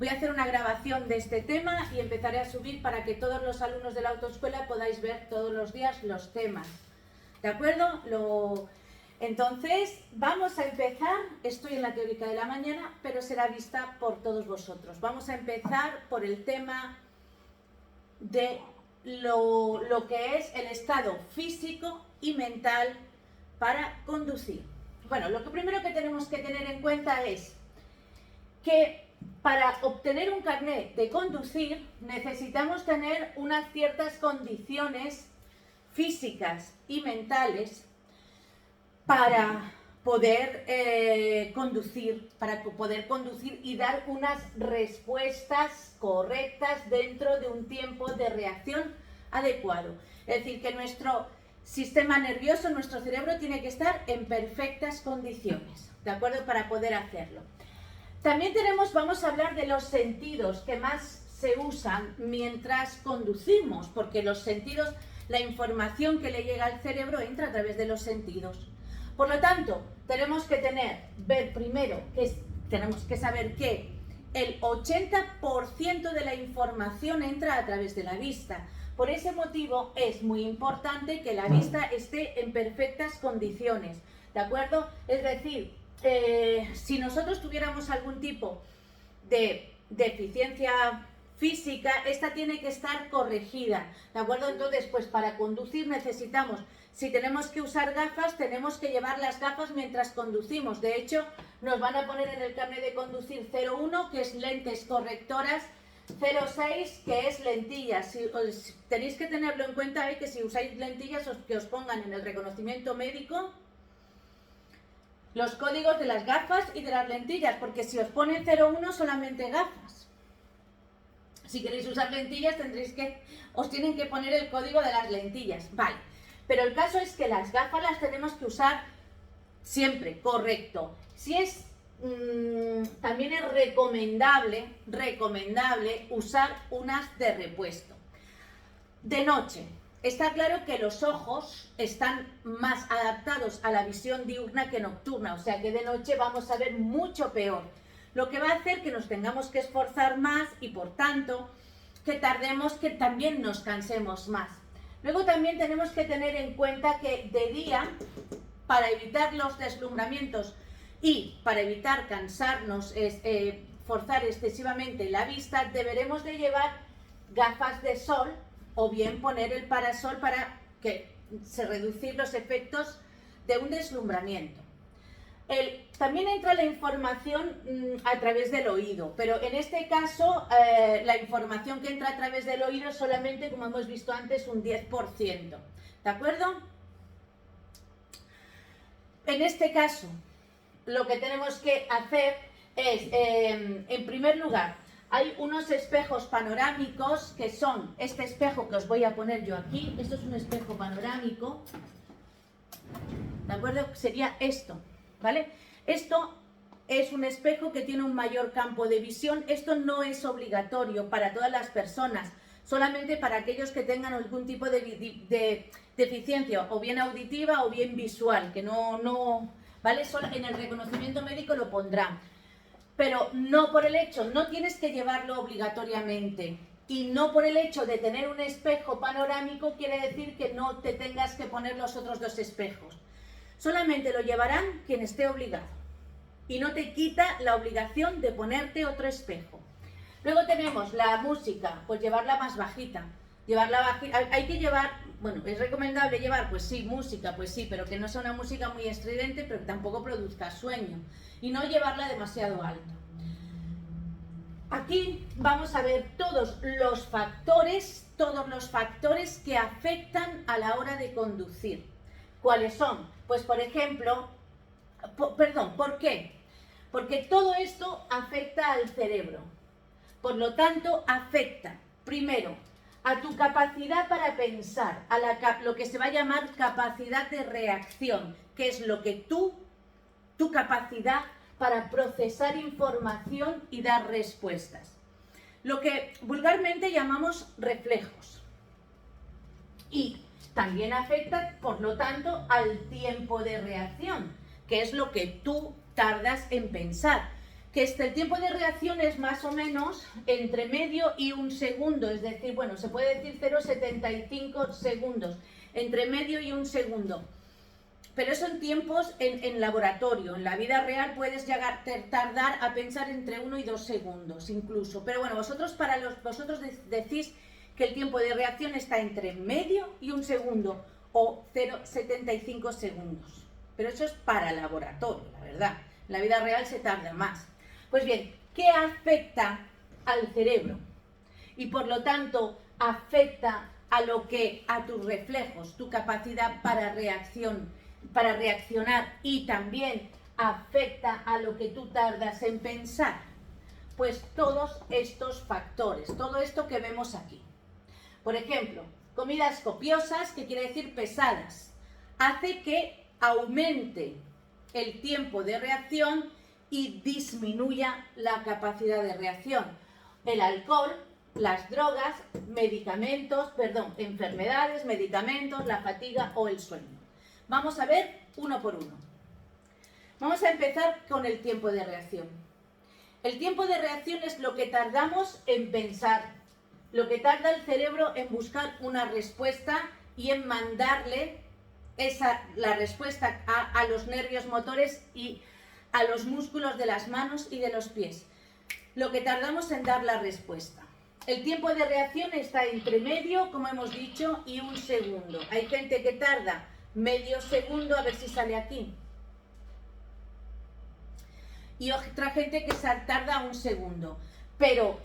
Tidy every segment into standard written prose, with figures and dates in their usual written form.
Voy a hacer una grabación de este tema y empezaré a subir para que todos los alumnos de la autoescuela podáis ver todos los días los temas. ¿De acuerdo? Entonces, vamos a empezar. Estoy en la teórica de la mañana, pero será vista por todos vosotros. Vamos a empezar por el tema de lo que es el estado físico y mental para conducir. Bueno, lo primero que tenemos que tener en cuenta es que para obtener un carnet de conducir necesitamos tener unas ciertas condiciones físicas y mentales para poder conducir y dar unas respuestas correctas dentro de un tiempo de reacción adecuado. Es decir, que nuestro sistema nervioso, nuestro cerebro tiene que estar en perfectas condiciones, ¿de acuerdo? Para poder hacerlo. También vamos a hablar de los sentidos que más se usan mientras conducimos, porque los sentidos, la información que le llega al cerebro entra a través de los sentidos. Por lo tanto, tenemos que saber que el 80% de la información entra a través de la vista. Por ese motivo es muy importante que la vista esté en perfectas condiciones, ¿de acuerdo? Es decir, si nosotros tuviéramos algún tipo de deficiencia física, esta tiene que estar corregida, ¿de acuerdo? Entonces, pues para conducir necesitamos, si tenemos que usar gafas, tenemos que llevar las gafas mientras conducimos. De hecho, nos van a poner en el carnet de conducir 01, que es lentes correctoras, 06, que es lentillas. Tenéis que tenerlo en cuenta, que si usáis lentillas, que os pongan en el reconocimiento médico los códigos de las gafas y de las lentillas, porque si os ponen 01 solamente gafas. Si queréis usar lentillas os tienen que poner el código de las lentillas, vale. Pero el caso es que las gafas las tenemos que usar siempre, correcto. También es recomendable usar unas de repuesto. De noche. Está claro que los ojos están más adaptados a la visión diurna que nocturna, o sea que de noche vamos a ver mucho peor, lo que va a hacer que nos tengamos que esforzar más y por tanto que también nos cansemos más. Luego también tenemos que tener en cuenta que de día, para evitar los deslumbramientos y para evitar cansarnos, forzar excesivamente la vista, deberemos de llevar gafas de sol o bien poner el parasol para reducir los efectos de un deslumbramiento. También entra la información a través del oído, pero en este caso la información que entra a través del oído solamente, como hemos visto antes, un 10%, ¿de acuerdo? En este caso, lo que tenemos que hacer es, en primer lugar, hay unos espejos panorámicos que son este espejo que os voy a poner yo aquí. Esto es un espejo panorámico, ¿de acuerdo? Sería esto, ¿vale? Esto es un espejo que tiene un mayor campo de visión. Esto no es obligatorio para todas las personas, solamente para aquellos que tengan algún tipo de deficiencia, o bien auditiva o bien visual, que ¿vale? Solo en el reconocimiento médico lo pondrán. Pero no por el hecho, no tienes que llevarlo obligatoriamente. Y no por el hecho de tener un espejo panorámico quiere decir que no te tengas que poner los otros dos espejos. Solamente lo llevarán quien esté obligado. Y no te quita la obligación de ponerte otro espejo. Luego tenemos la música, pues llevarla más bajita. Hay que llevar, bueno, es recomendable llevar, pues sí, música, pues sí, pero que no sea una música muy estridente, pero que tampoco produzca sueño. Y no llevarla demasiado alto. Aquí vamos a ver todos los factores que afectan a la hora de conducir. ¿Cuáles son? Pues por ejemplo, ¿por qué? Porque todo esto afecta al cerebro. Por lo tanto, afecta, primero, a tu capacidad para pensar, lo que se va a llamar capacidad de reacción, que es tu capacidad para procesar información y dar respuestas. Lo que vulgarmente llamamos reflejos. Y también afecta, por lo tanto, al tiempo de reacción, que es lo que tú tardas en pensar. que el tiempo de reacción es más o menos entre medio y un segundo, es decir, bueno, se puede decir 0,75 segundos, entre medio y un segundo. Pero eso en tiempos en laboratorio. En la vida real puedes llegar tardar a pensar entre 1 y 2 segundos incluso. Pero bueno, vosotros decís que el tiempo de reacción está entre medio y un segundo o 0,75 segundos. Pero eso es para laboratorio, la verdad. En la vida real se tarda más. Pues bien, ¿qué afecta al cerebro? Y por lo tanto afecta a tus reflejos, tu capacidad para reaccionar, y también afecta a lo que tú tardas en pensar. Pues todos estos factores, todo esto que vemos aquí. Por ejemplo, comidas copiosas, que quiere decir pesadas, hace que aumente el tiempo de reacción y disminuya la capacidad de reacción. El alcohol, las drogas, enfermedades, medicamentos, la fatiga o el sueño. Vamos a ver uno por uno. Vamos a empezar con el tiempo de reacción. El tiempo de reacción es lo que tardamos en pensar, lo que tarda el cerebro en buscar una respuesta y en mandarle la respuesta a los nervios motores y a los músculos de las manos y de los pies. Lo que tardamos en dar la respuesta. El tiempo de reacción está entre medio, como hemos dicho, y un segundo. Hay gente que tarda medio segundo, a ver si sale aquí. Y otra gente que tarda un segundo. Pero,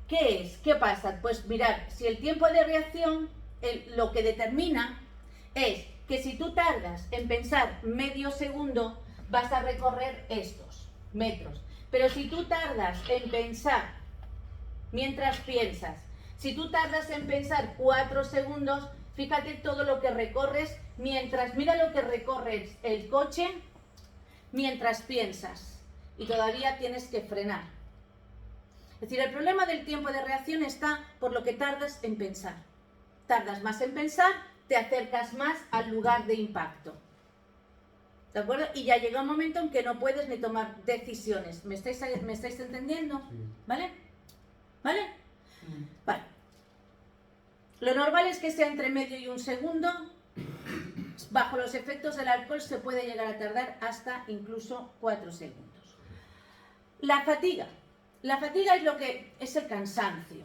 ¿qué es? ¿Qué pasa? Pues mirad, si el tiempo de reacción lo que determina es que si tú tardas en pensar medio segundo, vas a recorrer estos metros. Pero si tú tardas en pensar mientras piensas, si tú tardas en pensar 4 segundos, fíjate todo lo que recorres mira lo que recorres el coche mientras piensas, y todavía tienes que frenar. Es decir, el problema del tiempo de reacción está por lo que tardas en pensar. Tardas más en pensar, te acercas más al lugar de impacto. ¿De acuerdo? Y ya llega un momento en que no puedes ni tomar decisiones. ¿Me estáis entendiendo? Sí. ¿Vale? ¿Vale? Vale. Lo normal es que sea entre medio y un segundo. Bajo los efectos del alcohol se puede llegar a tardar hasta incluso 4 segundos. La fatiga. La fatiga es el cansancio.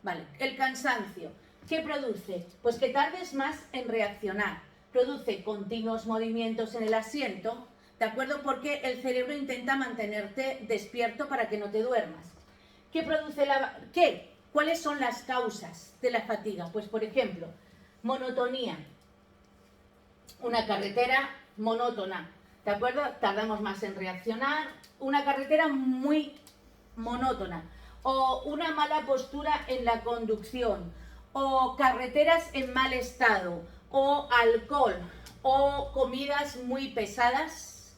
¿Vale? El cansancio. ¿Qué produce? Pues que tardes más en reaccionar. Produce continuos movimientos en el asiento, ¿de acuerdo? Porque el cerebro intenta mantenerte despierto para que no te duermas. ¿Qué produce ¿Cuáles son las causas de la fatiga? Pues, por ejemplo, monotonía. Una carretera monótona, ¿de acuerdo? Tardamos más en reaccionar. Una carretera muy monótona. O una mala postura en la conducción. O carreteras en mal estado. O alcohol. O comidas muy pesadas.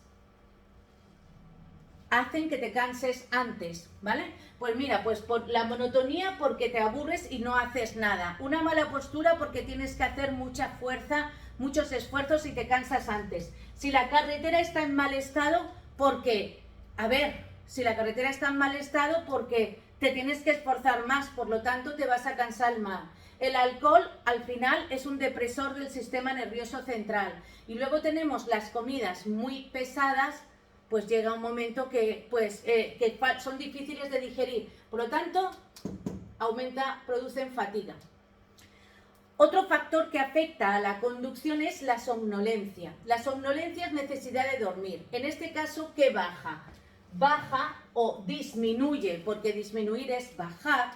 Hacen que te canses antes, ¿vale? Pues mira, pues por la monotonía, porque te aburres y no haces nada. Una mala postura porque tienes que hacer mucha fuerza, muchos esfuerzos y te cansas antes. Si la carretera está en mal estado, porque, si la carretera está en mal estado, porque te tienes que esforzar más, por lo tanto te vas a cansar más. El alcohol, al final, es un depresor del sistema nervioso central. Y luego tenemos las comidas muy pesadas, pues llega un momento que son difíciles de digerir. Por lo tanto, producen fatiga. Otro factor que afecta a la conducción es la somnolencia. La somnolencia es necesidad de dormir. En este caso, ¿qué baja? Baja o disminuye, porque disminuir es bajar,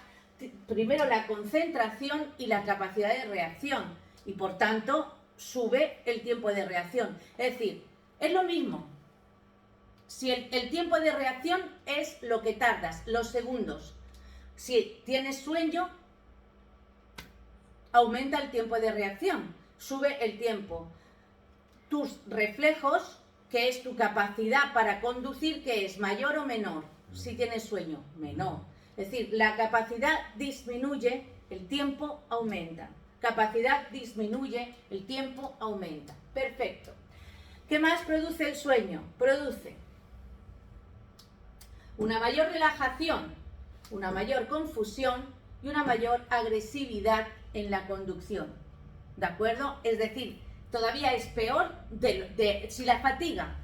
primero la concentración y la capacidad de reacción. Y por tanto, sube el tiempo de reacción. Es decir, es lo mismo. Si el tiempo de reacción es lo que tardas, los segundos. Si tienes sueño, aumenta el tiempo de reacción, sube el tiempo. Tus reflejos, que es tu capacidad para conducir, ¿qué es? ¿Mayor o menor? Si tienes sueño, menor. Es decir, la capacidad disminuye, el tiempo aumenta. Capacidad disminuye, el tiempo aumenta. Perfecto. ¿Qué más produce el sueño? Produce Una mayor relajación, una mayor confusión y una mayor agresividad en la conducción. ¿De acuerdo? Es decir, todavía es peor si la fatiga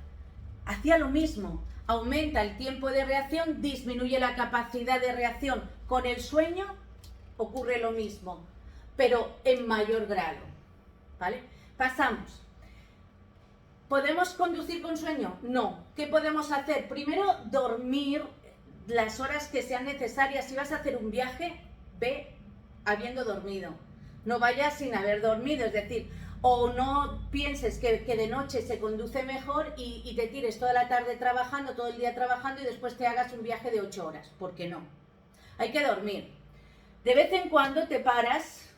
hacía lo mismo, aumenta el tiempo de reacción, disminuye la capacidad de reacción. Con el sueño ocurre lo mismo, pero en mayor grado. ¿Vale? Pasamos. ¿Podemos conducir con sueño? No. ¿Qué podemos hacer? Primero, dormir las horas que sean necesarias. Si vas a hacer un viaje, ve habiendo dormido. No vayas sin haber dormido, es decir, o no pienses que de noche se conduce mejor y te tires toda la tarde trabajando, todo el día trabajando y después te hagas un viaje de 8 horas. ¿Por qué no? Hay que dormir. De vez en cuando te paras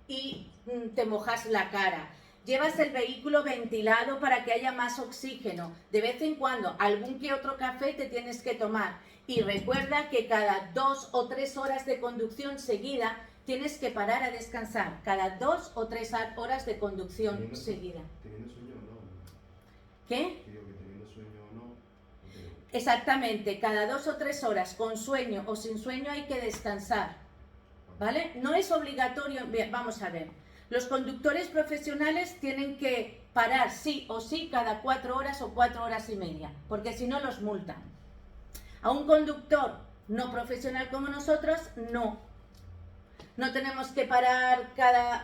y te mojas la cara. Llevas el vehículo ventilado para que haya más oxígeno. De vez en cuando, algún que otro café te tienes que tomar. Y recuerda que cada 2 o 3 horas de conducción seguida tienes que parar a descansar. Cada 2 o 3 horas de conducción seguida. ¿Teniendo sueño o no? ¿Qué? Digo que teniendo sueño o no. Exactamente, cada 2 o 3 horas, con sueño o sin sueño, hay que descansar. ¿Vale? No es obligatorio. Bien, vamos a ver. Los conductores profesionales tienen que parar sí o sí cada 4 horas o 4 horas y media, porque si no los multan. A un conductor no profesional como nosotros, no. No tenemos que parar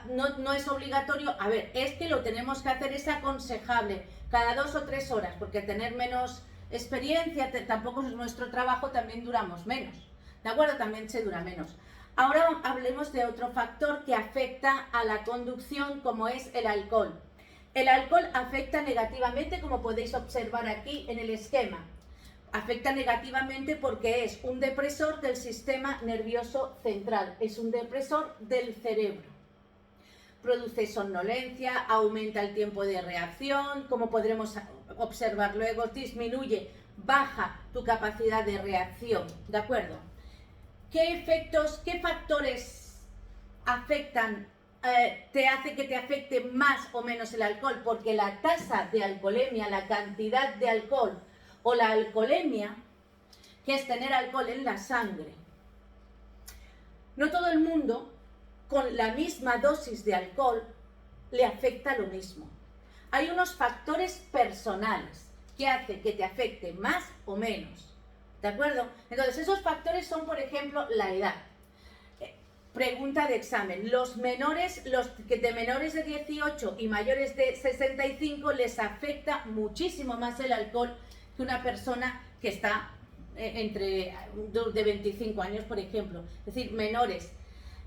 no es obligatorio. A ver, es que lo tenemos que hacer, es aconsejable, cada 2 o 3 horas, porque tener menos experiencia, tampoco es nuestro trabajo, también duramos menos. ¿De acuerdo? También se dura menos. Ahora hablemos de otro factor que afecta a la conducción, como es el alcohol. El alcohol afecta negativamente, como podéis observar aquí en el esquema. Afecta negativamente porque es un depresor del sistema nervioso central, es un depresor del cerebro. Produce somnolencia, aumenta el tiempo de reacción, como podremos observar luego, disminuye, baja tu capacidad de reacción, ¿de acuerdo? ¿Qué factores afectan, te hace que te afecte más o menos el alcohol? Porque la tasa de alcoholemia, la cantidad de alcohol o la alcoholemia, que es tener alcohol en la sangre, no todo el mundo con la misma dosis de alcohol le afecta lo mismo. Hay unos factores personales que hacen que te afecte más o menos. ¿De acuerdo? Entonces, esos factores son, por ejemplo, la edad. Pregunta de examen. Los menores de 18 y mayores de 65 les afecta muchísimo más el alcohol que una persona que está de 25 años, por ejemplo. Es decir, menores.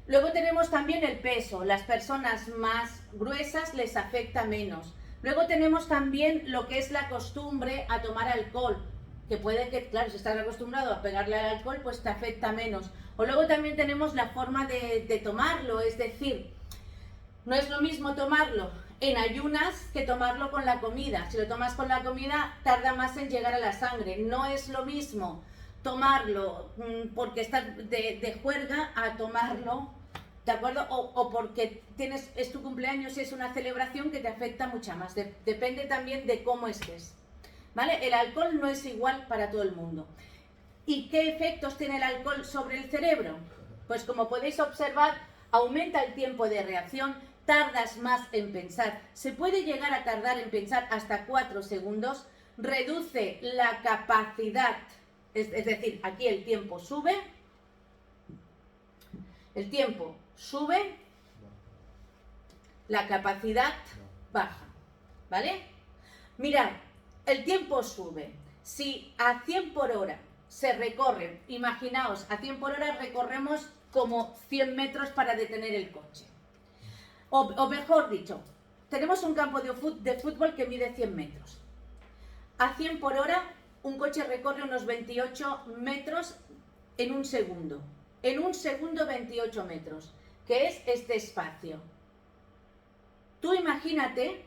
Luego tenemos también el peso. Las personas más gruesas les afecta menos. Luego tenemos también lo que es la costumbre a tomar alcohol, que puede que, claro, si estás acostumbrado a pegarle al alcohol, pues te afecta menos. O luego también tenemos la forma de tomarlo, es decir, no es lo mismo tomarlo en ayunas que tomarlo con la comida. Si lo tomas con la comida, tarda más en llegar a la sangre. No es lo mismo tomarlo porque estás de juerga a tomarlo, ¿de acuerdo? O porque es tu cumpleaños y es una celebración que te afecta mucho más. Depende también de cómo estés. ¿Vale? El alcohol no es igual para todo el mundo. ¿Y qué efectos tiene el alcohol sobre el cerebro? Pues como podéis observar, aumenta el tiempo de reacción, tardas más en pensar. Se puede llegar a tardar en pensar hasta 4 segundos, reduce la capacidad, es decir, aquí el tiempo sube, la capacidad baja, ¿vale? Mirad, el tiempo sube. Si a 100 por hora se recorren, imaginaos, a 100 por hora recorremos como 100 metros para detener el coche. O mejor dicho, tenemos un campo de fútbol que mide 100 metros. A 100 por hora, un coche recorre unos 28 metros en un segundo. En un segundo, 28 metros, que es este espacio. Tú imagínate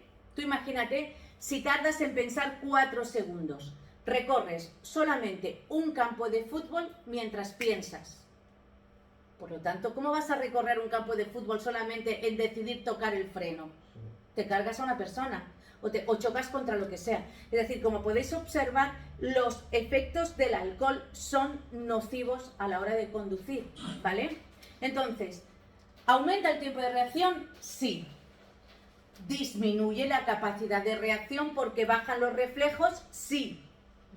si tardas en pensar 4 segundos. Recorres solamente un campo de fútbol mientras piensas. Por lo tanto, ¿cómo vas a recorrer un campo de fútbol solamente en decidir tocar el freno? Te cargas a una persona. o chocas contra lo que sea. Es decir, como podéis observar, los efectos del alcohol son nocivos a la hora de conducir, ¿vale? Entonces, ¿aumenta el tiempo de reacción? Sí. ¿Disminuye la capacidad de reacción porque bajan los reflejos? Sí,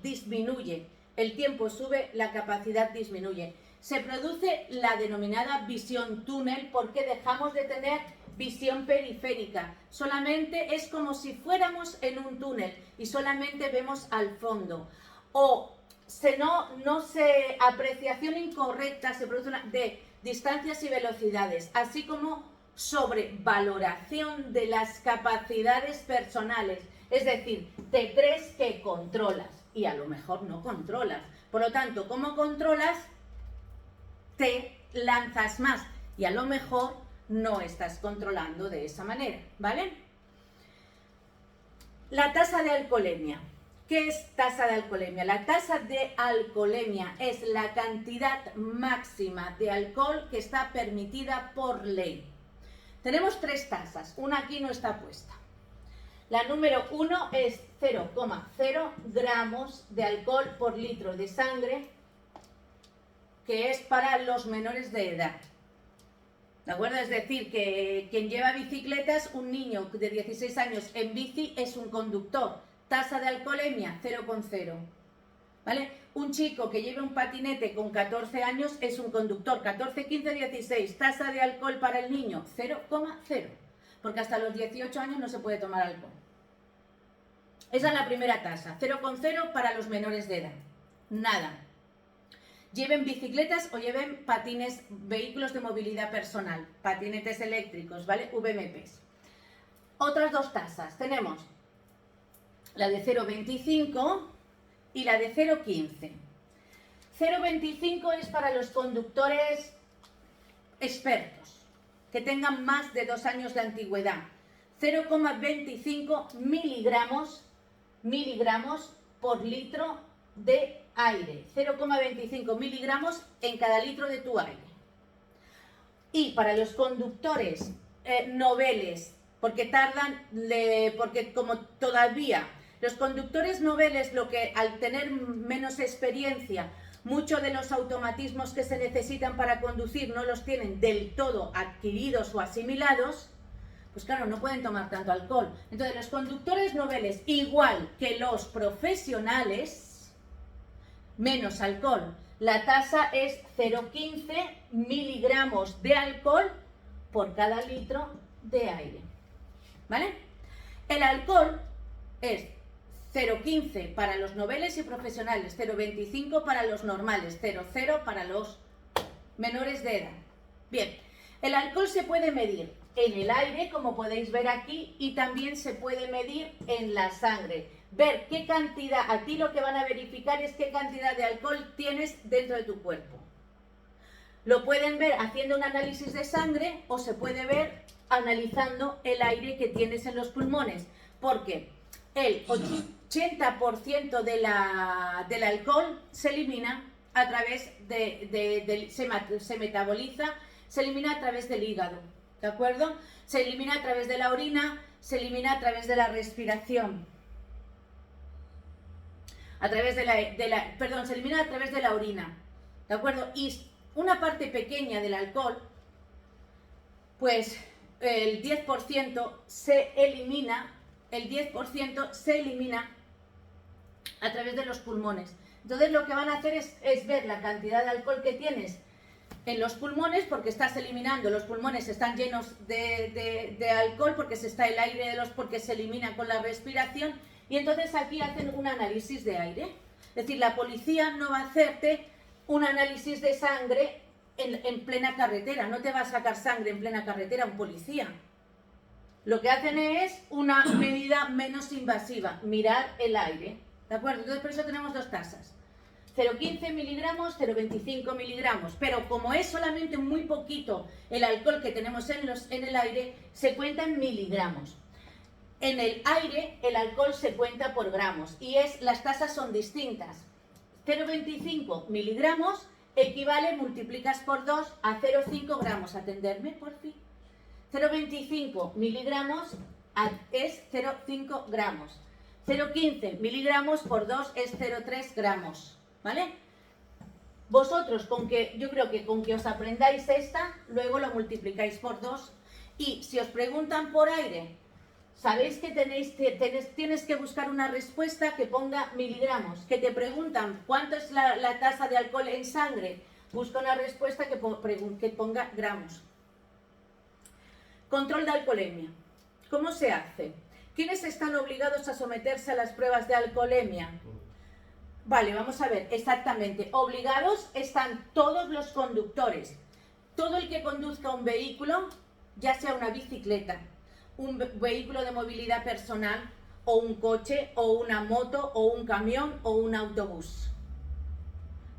disminuye. El tiempo sube, la capacidad disminuye. Se produce la denominada visión túnel porque dejamos de tener visión periférica. Solamente es como si fuéramos en un túnel y solamente vemos al fondo. O apreciación incorrecta se produce de distancias y velocidades, así como sobrevaloración de las capacidades personales. Es decir, te crees que controlas y a lo mejor no controlas. Por lo tanto, ¿cómo controlas? Te lanzas más y a lo mejor no estás controlando de esa manera, ¿vale? La tasa de alcoholemia. ¿Qué es tasa de alcoholemia? La tasa de alcoholemia es la cantidad máxima de alcohol que está permitida por ley. Tenemos tres tasas, una aquí no está puesta. La número 1 es 0,0 gramos de alcohol por litro de sangre, que es para los menores de edad. ¿De acuerdo? Es decir, que quien lleva bicicletas, un niño de 16 años en bici es un conductor. Tasa de alcoholemia, 0,0. ¿Vale? Un chico que lleva un patinete con 14 años es un conductor. 14, 15, 16. Tasa de alcohol para el niño, 0,0. Porque hasta los 18 años no se puede tomar alcohol. Esa es la primera tasa. 0,0 para los menores de edad. Nada. Lleven bicicletas o lleven patines, vehículos de movilidad personal, patinetes eléctricos, ¿vale? VMPs. Otras dos tasas. Tenemos la de 0,25 y la de 0,15. 0,25 es para los conductores expertos, que tengan más de 2 años de antigüedad. 0,25 miligramos por litro de aire. 0,25 miligramos en cada litro de tu aire. Y para los conductores noveles, porque como todavía los conductores noveles, al tener menos experiencia, muchos de los automatismos que se necesitan para conducir no los tienen del todo adquiridos o asimilados, pues claro, no pueden tomar tanto alcohol. Entonces, los conductores noveles, igual que los profesionales, menos alcohol. La tasa es 0,15 miligramos de alcohol por cada litro de aire. ¿Vale? El alcohol es 0,15 para los noveles y profesionales, 0,25 para los normales, 0,0 para los menores de edad. Bien, el alcohol se puede medir en el aire, como podéis ver aquí, y también se puede medir en la sangre. Ver qué cantidad, a ti lo que van a verificar es qué cantidad de alcohol tienes dentro de tu cuerpo. Lo pueden ver haciendo un análisis de sangre o se puede ver analizando el aire que tienes en los pulmones, porque el 80% del alcohol se elimina a través se metaboliza, se elimina a través del hígado, ¿de acuerdo? Se elimina a través de la orina, se elimina a través de la respiración. Se elimina a través de la orina, ¿de acuerdo? Y una parte pequeña del alcohol, pues el 10% se elimina a través de los pulmones. Entonces lo que van a hacer es ver la cantidad de alcohol que tienes en los pulmones, porque estás eliminando, los pulmones están llenos de alcohol, porque se está el aire porque se elimina con la respiración, y entonces aquí hacen un análisis de aire. Es decir, la policía no va a hacerte un análisis de sangre en plena carretera, no te va a sacar sangre en plena carretera un policía. Lo que hacen es una medida menos invasiva, mirar el aire, ¿de acuerdo? Entonces por eso tenemos dos tasas, 0,15 miligramos, 0,25 miligramos, pero como es solamente muy poquito el alcohol que tenemos en el aire, se cuenta en miligramos. En el aire el alcohol se cuenta por gramos y las tasas son distintas. 0,25 miligramos equivale, multiplicas por 2 a 0,5 gramos. Atenderme, por fin. 0,25 miligramos es 0,5 gramos. 0,15 miligramos por 2 es 0,3 gramos, ¿vale? Vosotros, yo creo que con que os aprendáis esta, luego lo multiplicáis por 2 y si os preguntan por aire, sabéis que tienes que buscar una respuesta que ponga miligramos. Que te preguntan cuánto es la tasa de alcohol en sangre, busca una respuesta que ponga gramos. Control de alcoholemia. ¿Cómo se hace? ¿Quiénes están obligados a someterse a las pruebas de alcoholemia? Vale, vamos a ver, exactamente. Obligados están todos los conductores. Todo el que conduzca un vehículo, ya sea una bicicleta, un vehículo de movilidad personal, o un coche, o una moto, o un camión, o un autobús.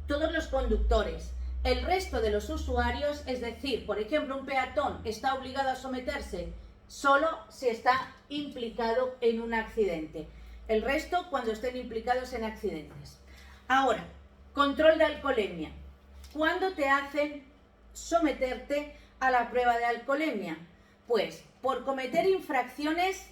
Todos los conductores. El resto de los usuarios, es decir, por ejemplo, un peatón está obligado a someterse solo si está implicado en un accidente. El resto cuando estén implicados en accidentes. Ahora, control de alcoholemia. ¿Cuándo te hacen someterte a la prueba de alcoholemia? Pues por cometer infracciones,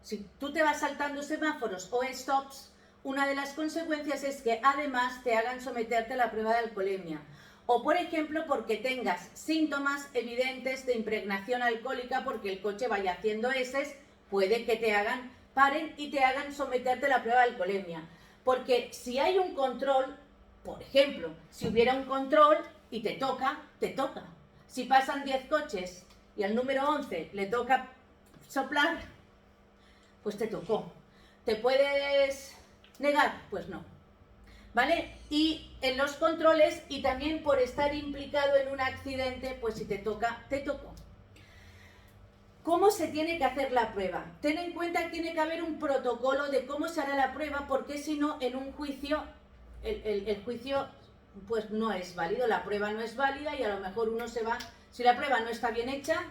si tú te vas saltando semáforos o stops, una de las consecuencias es que además te hagan someterte a la prueba de alcoholemia. O por ejemplo, porque tengas síntomas evidentes de impregnación alcohólica porque el coche vaya haciendo heces, puede que paren y te hagan someterte a la prueba de alcoholemia. Porque si hay un control, por ejemplo, si hubiera un control y te toca, te toca. Si pasan 10 coches y al número 11 le toca soplar, pues te tocó. ¿Te puedes negar? Pues no. ¿Vale? Y en los controles y también por estar implicado en un accidente, pues si te toca, te tocó. ¿Cómo se tiene que hacer la prueba? Ten en cuenta que tiene que haber un protocolo de cómo se hará la prueba, porque si no, en un juicio, el juicio pues no es válido, la prueba no es válida y a lo mejor uno se va, si la prueba no está bien hecha,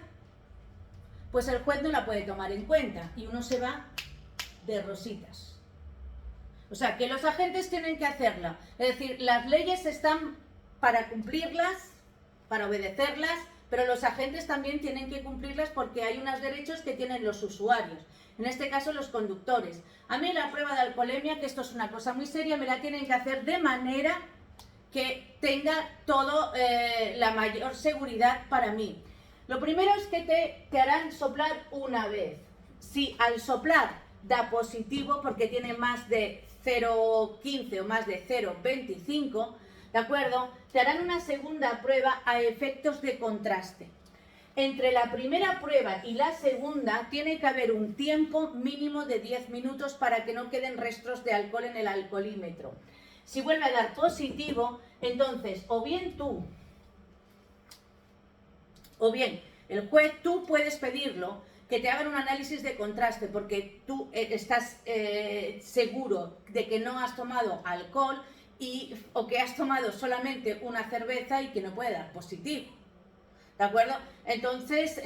pues el juez no la puede tomar en cuenta y uno se va de rositas. O sea, que los agentes tienen que hacerla. Es decir, las leyes están para cumplirlas, para obedecerlas, pero los agentes también tienen que cumplirlas porque hay unos derechos que tienen los usuarios. En este caso, los conductores. A mí la prueba de alcoholemia, que esto es una cosa muy seria, me la tienen que hacer de manera que tenga todo la mayor seguridad para mí. Lo primero es que te harán soplar una vez. Si al soplar da positivo porque tiene más de 0,15 o más de 0,25, ¿de acuerdo? Te harán una segunda prueba a efectos de contraste. Entre la primera prueba y la segunda tiene que haber un tiempo mínimo de 10 minutos para que no queden restos de alcohol en el alcoholímetro. Si vuelve a dar positivo, entonces o bien el juez, tú puedes pedirlo, que te hagan un análisis de contraste porque tú estás seguro de que no has tomado alcohol o que has tomado solamente una cerveza y que no puede dar positivo. ¿De acuerdo? Entonces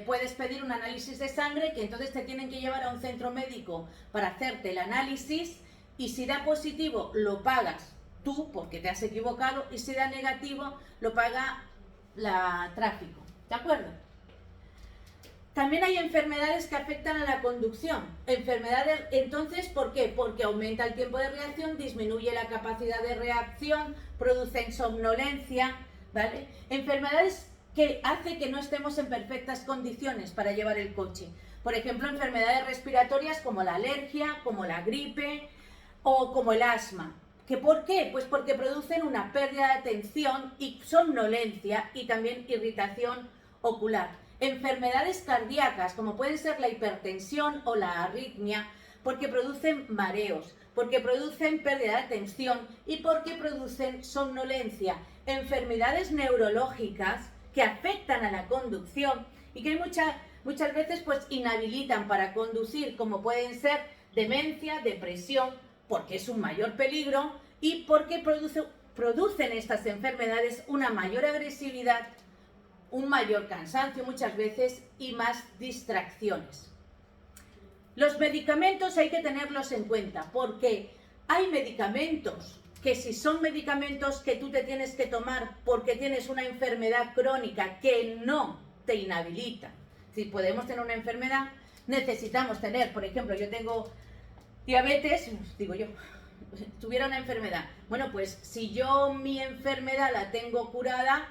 puedes pedir un análisis de sangre que entonces te tienen que llevar a un centro médico para hacerte el análisis y si da positivo lo pagas tú porque te has equivocado y si da negativo lo paga la tráfico. ¿De acuerdo? También hay enfermedades que afectan a la conducción. Enfermedades, entonces, ¿por qué? Porque aumenta el tiempo de reacción, disminuye la capacidad de reacción, producen somnolencia, ¿vale? Enfermedades que hacen que no estemos en perfectas condiciones para llevar el coche. Por ejemplo, enfermedades respiratorias como la alergia, como la gripe o como el asma. ¿Que por qué? Pues porque producen una pérdida de atención y somnolencia y también irritación ocular. Enfermedades cardíacas, como pueden ser la hipertensión o la arritmia, porque producen mareos, porque producen pérdida de atención y porque producen somnolencia. Enfermedades neurológicas que afectan a la conducción y que muchas veces pues inhabilitan para conducir, como pueden ser demencia, depresión, porque es un mayor peligro y porque producen estas enfermedades una mayor agresividad, un mayor cansancio muchas veces y más distracciones. Los medicamentos hay que tenerlos en cuenta porque hay medicamentos que si son medicamentos que tú te tienes que tomar porque tienes una enfermedad crónica que no te inhabilita. Si podemos tener una enfermedad necesitamos tener. Por ejemplo, yo tengo diabetes, digo yo, tuviera una enfermedad. Bueno, pues si yo mi enfermedad la tengo curada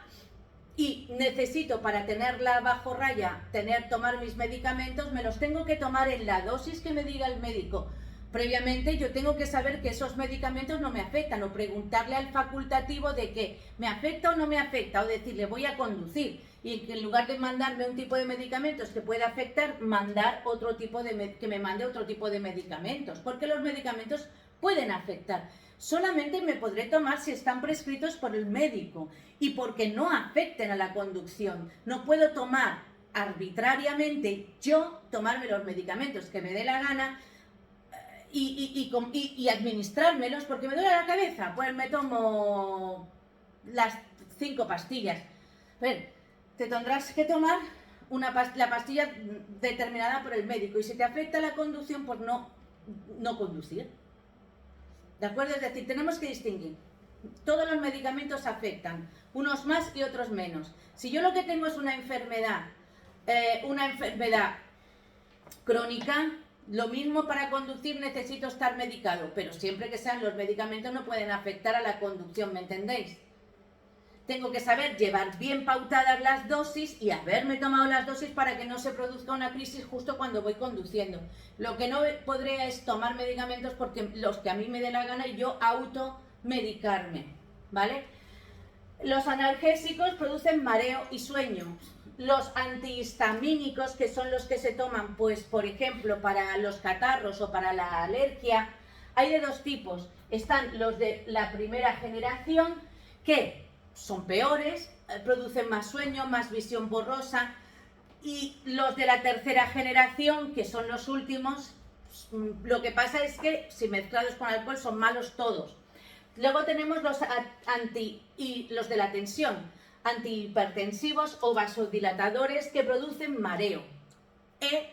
y necesito para tenerla bajo raya, tomar mis medicamentos, me los tengo que tomar en la dosis que me diga el médico. Previamente yo tengo que saber que esos medicamentos no me afectan, o preguntarle al facultativo de que me afecta o no me afecta, o decirle voy a conducir, y en lugar de mandarme un tipo de medicamentos que pueda afectar, mandar otro tipo que me mande otro tipo de medicamentos, porque los medicamentos pueden afectar. Solamente me podré tomar si están prescritos por el médico y porque no afecten a la conducción. No puedo tomar arbitrariamente tomarme los medicamentos que me dé la gana y administrármelos porque me duele la cabeza. Pues me tomo las 5 pastillas. A ver, te tendrás que tomar la pastilla determinada por el médico, y si te afecta la conducción, pues no conducir. ¿De acuerdo? Es decir, tenemos que distinguir. Todos los medicamentos afectan, unos más y otros menos. Si yo lo que tengo es una enfermedad crónica, lo mismo para conducir necesito estar medicado, pero siempre que sean los medicamentos no pueden afectar a la conducción, ¿me entendéis? Tengo que saber llevar bien pautadas las dosis y haberme tomado las dosis para que no se produzca una crisis justo cuando voy conduciendo. Lo que no podré es tomar medicamentos porque los que a mí me dé la gana y yo automedicarme, ¿vale? Los analgésicos producen mareo y sueño. Los antihistamínicos, que son los que se toman, pues por ejemplo, para los catarros o para la alergia, hay de 2 tipos. Están los de la primera generación, que son peores, producen más sueño, más visión borrosa, y los de la tercera generación, que son los últimos, lo que pasa es que si mezclados con alcohol son malos todos. Luego tenemos los de la tensión, antihipertensivos o vasodilatadores, que producen mareo e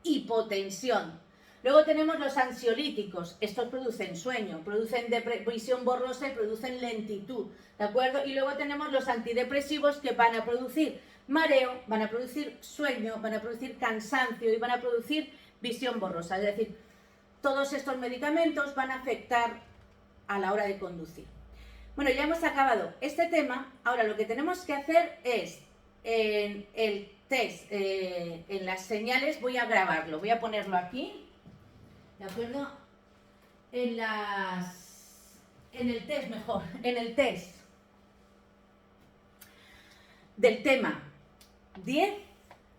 hipotensión. Luego tenemos los ansiolíticos, estos producen sueño, producen visión borrosa y producen lentitud, ¿de acuerdo? Y luego tenemos los antidepresivos, que van a producir mareo, van a producir sueño, van a producir cansancio y van a producir visión borrosa. Es decir, todos estos medicamentos van a afectar a la hora de conducir. Bueno, ya hemos acabado este tema. Ahora lo que tenemos que hacer es, en el test, en las señales, voy a grabarlo, voy a ponerlo aquí. ¿De acuerdo? En el test mejor, en el test del tema 10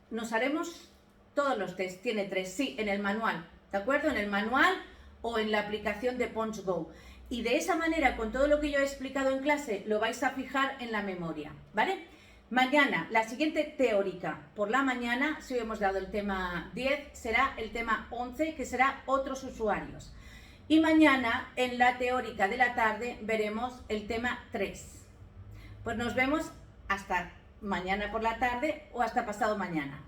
nos haremos todos los tests, tiene 3, sí, en el manual, ¿de acuerdo? En el manual o en la aplicación de PonchGo. Y de esa manera, con todo lo que yo he explicado en clase, lo vais a fijar en la memoria, ¿vale? Mañana, la siguiente teórica, por la mañana, si hoy hemos dado el tema 10, será el tema 11, que será otros usuarios. Y mañana, en la teórica de la tarde, veremos el tema 3. Pues nos vemos hasta mañana por la tarde o hasta pasado mañana.